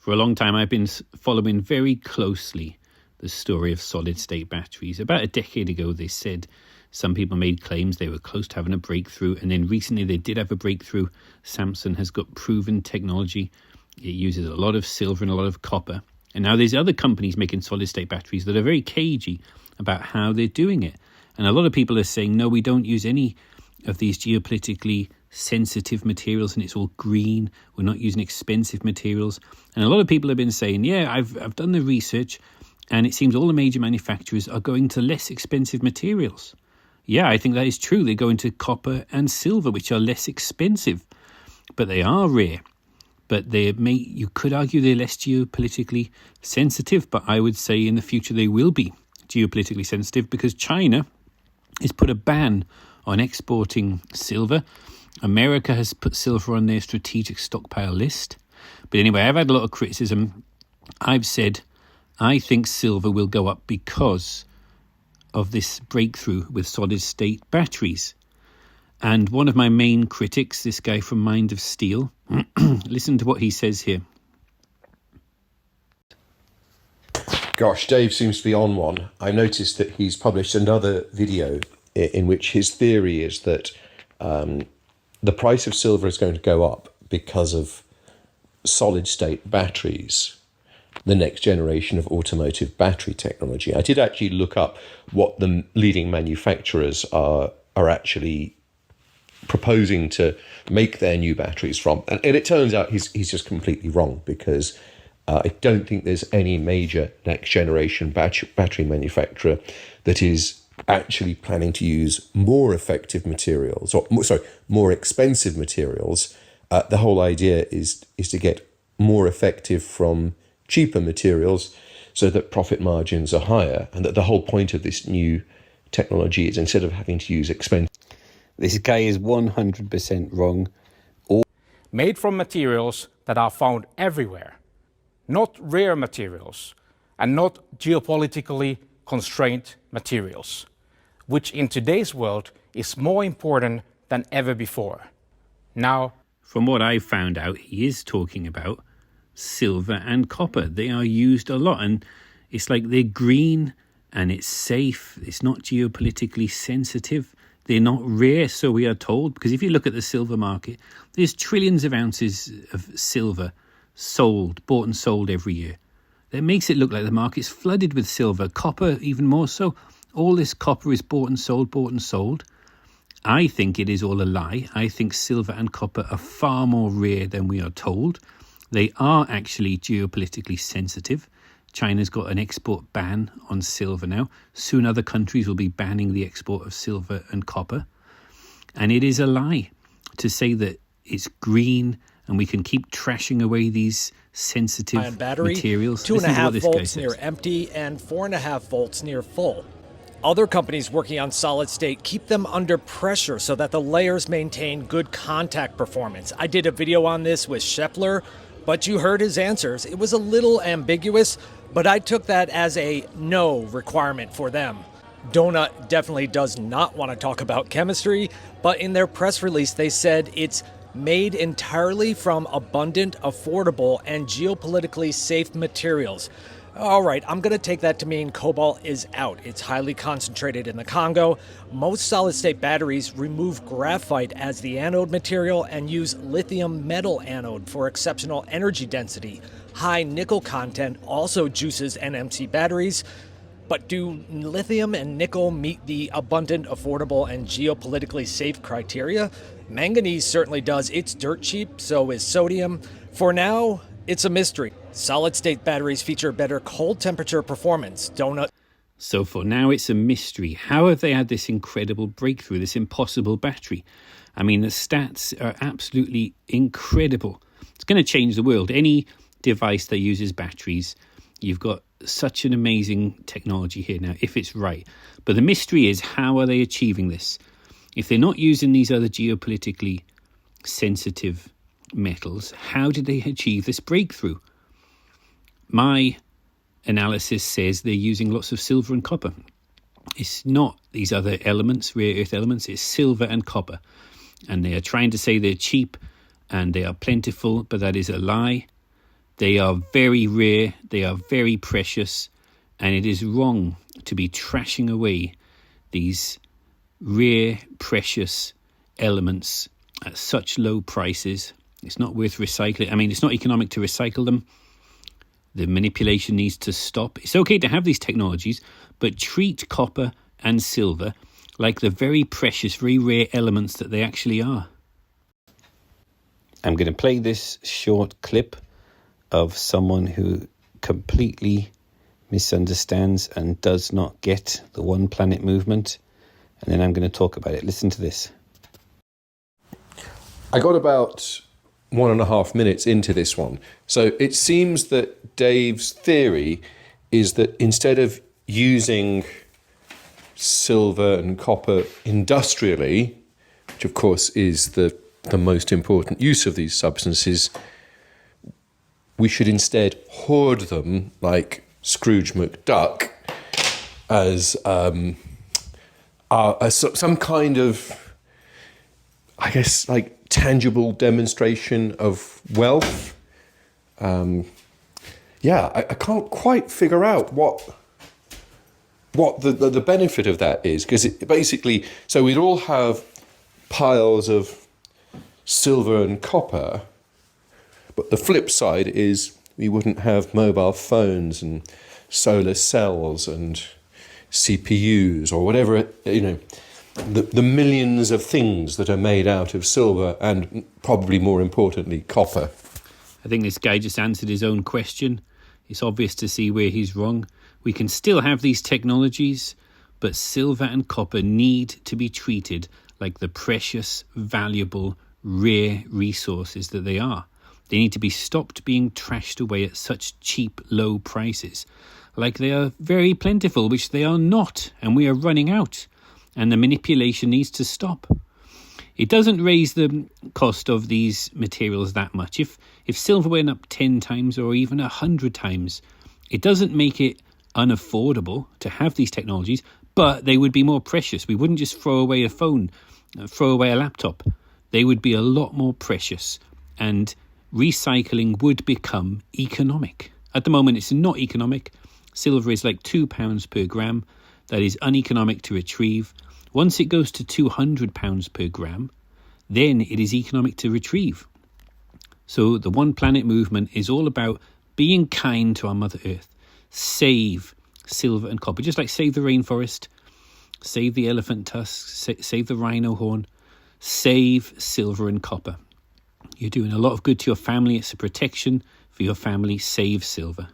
For a long time, I've been following very closely the story of solid-state batteries. About a decade ago, they said some people made claims they were close to having a breakthrough, and then recently they did have a breakthrough. Samsung has got proven technology. It uses a lot of silver and a lot of copper. And now there's other companies making solid-state batteries that are very cagey about how they're doing it. And a lot of people are saying, no, we don't use any of these geopolitically sensitive materials and it's all green. We're not using expensive materials. And a lot of people have been saying, yeah, I've done the research and it seems all the major manufacturers are going to less expensive materials. Yeah, I think that is true. They're going to copper and silver, which are less expensive, but they are rare. But you could argue they're less geopolitically sensitive, but I would say in the future they will be geopolitically sensitive because China has put a ban on exporting silver. America has put silver on their strategic stockpile list. But anyway, I've had a lot of criticism. I've said I think silver will go up because of this breakthrough with solid-state batteries. And one of my main critics, this guy from Mind of Steel, listen to what he says here. Gosh, Dave seems to be on one. I noticed that he's published another video in which his theory is that the price of silver is going to go up because of solid-state batteries, the next generation of automotive battery technology. I did actually look up what the leading manufacturers are actually proposing to make their new batteries from. And it turns out he's just completely wrong because I don't think there's any major next generation battery manufacturer that is actually planning to use more effective materials, more expensive materials. The whole idea is to get more effective from cheaper materials so that profit margins are higher, and that the whole point of this new technology is instead of having to use expensive. This guy is 100% wrong. Made from materials that are found everywhere, not rare materials, and not geopolitically constrained materials, which in today's world is more important than ever before. Now, from what I've found out, he is talking about silver and copper. They are used a lot, and it's like they're green and it's safe. It's not geopolitically sensitive. They're not rare, so we are told, because if you look at the silver market, there's trillions of ounces of silver bought and sold every year. That makes it look like the market's flooded with silver. Copper, even more so. All this copper is bought and sold. I think it is all a lie. I think silver and copper are far more rare than we are told. They are actually geopolitically sensitive. China's got an export ban on silver now. Soon other countries will be banning the export of silver and copper. And it is a lie to say that it's green and we can keep trashing away these sensitive materials. 2.5 volts near empty and 4.5 volts near full. Other companies working on solid state keep them under pressure so that the layers maintain good contact performance. I did a video on this with Scheffler, but you heard his answers. It was a little ambiguous, but I took that as a no requirement for them. Donut definitely does not want to talk about chemistry, but in their press release they said it's made entirely from abundant, affordable, and geopolitically safe materials. All right, I'm going to take that to mean cobalt is out. It's highly concentrated in the Congo. Most solid-state batteries remove graphite as the anode material and use lithium metal anode for exceptional energy density. High nickel content also juices NMC batteries. But do lithium and nickel meet the abundant, affordable, and geopolitically safe criteria? Manganese certainly does. It's dirt cheap, so is sodium. For now, it's a mystery. Solid-state batteries feature better cold temperature performance. So for now, it's a mystery. How have they had this incredible breakthrough, this impossible battery? I mean, the stats are absolutely incredible. It's going to change the world. Any device that uses batteries, you've got such an amazing technology here now, if it's right. But the mystery is, how are they achieving this? If they're not using these other geopolitically sensitive metals, how did they achieve this breakthrough? My analysis says they're using lots of silver and copper. It's not these other elements, rare earth elements, it's silver and copper. And they are trying to say they're cheap and they are plentiful, but that is a lie. They are very rare, they are very precious, and it is wrong to be trashing away these rare, precious elements at such low prices. It's not worth recycling. I mean, it's not economic to recycle them. The manipulation needs to stop. It's okay to have these technologies, but treat copper and silver like the very precious, very rare elements that they actually are. I'm going to play this short clip of someone who completely misunderstands and does not get the one planet movement, and then I'm going to talk about it. Listen to this. I got about 1.5 minutes into this one. So it seems that Dave's theory is that instead of using silver and copper industrially, which of course is the most important use of these substances, we should instead hoard them like Scrooge McDuck as some kind of, I guess, like tangible demonstration of wealth. I can't quite figure out what the benefit of that is, because it basically, so we'd all have piles of silver and copper, but the flip side is we wouldn't have mobile phones and solar cells and CPUs or whatever, the millions of things that are made out of silver and probably more importantly copper. I think this guy just answered his own question. It's obvious to see where he's wrong. We can still have these technologies, but silver and copper need to be treated like the precious, valuable, rare resources that they are. They need to be stopped being trashed away at such cheap, low prices, like they are very plentiful, which they are not, and we are running out, and the manipulation needs to stop. It doesn't raise the cost of these materials that much. If silver went up 10 times or even 100 times, it doesn't make it unaffordable to have these technologies, but they would be more precious. We wouldn't just throw away a phone, throw away a laptop. They would be a lot more precious, and recycling would become economic. At the moment, it's not economic. Silver is like £2 per gram. That is uneconomic to retrieve. Once it goes to £200 per gram, then it is economic to retrieve. So the One Planet movement is all about being kind to our Mother Earth. Save silver and copper, just like save the rainforest, save the elephant tusks, save the rhino horn, save silver and copper. You're doing a lot of good to your family. It's a protection for your family. Save silver.